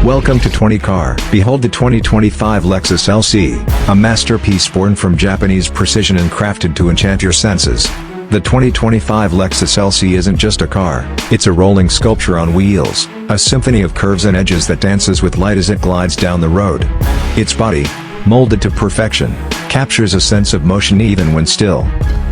Welcome to 20 Car. Behold the 2025 Lexus LC, a masterpiece born from Japanese precision and crafted to enchant your senses. The 2025 Lexus LC isn't just a car, it's a rolling sculpture on wheels, a symphony of curves and edges that dances with light as it glides down the road. Its body, molded to perfection, captures a sense of motion even when still.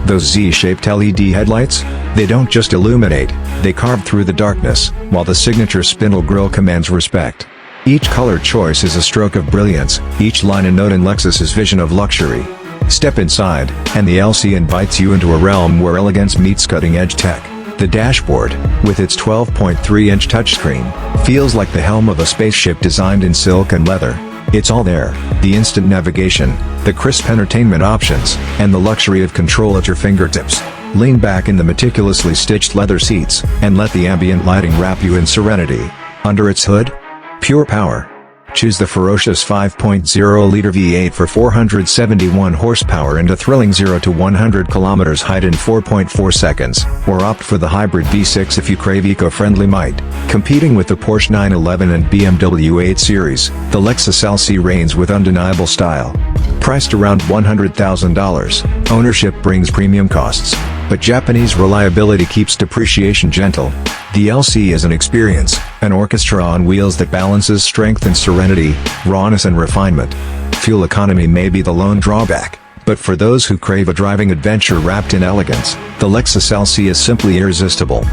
Those Z-shaped LED headlights? They don't just illuminate, they carve through the darkness, while the signature spindle grille commands respect. Each color choice is a stroke of brilliance, each line a note in Lexus's vision of luxury. Step inside, and the LC invites you into a realm where elegance meets cutting-edge tech. The dashboard, with its 12.3-inch touchscreen, feels like the helm of a spaceship designed in silk and leather. It's all there, the instant navigation, the crisp entertainment options, and the luxury of control at your fingertips. Lean back in the meticulously stitched leather seats, and let the ambient lighting wrap you in serenity. Under its hood? Pure power. Choose the ferocious 5.0-liter V8 for 471 horsepower and a thrilling 0 to 100 km height in 4.4 seconds, or opt for the hybrid V6 if you crave eco-friendly might. Competing with the Porsche 911 and BMW 8 Series, the Lexus LC reigns with undeniable style. Priced around $100,000, ownership brings premium costs, but Japanese reliability keeps depreciation gentle. The LC is an experience, an orchestra on wheels that balances strength and serenity, rawness and refinement. Fuel economy may be the lone drawback, but for those who crave a driving adventure wrapped in elegance, the Lexus LC is simply irresistible.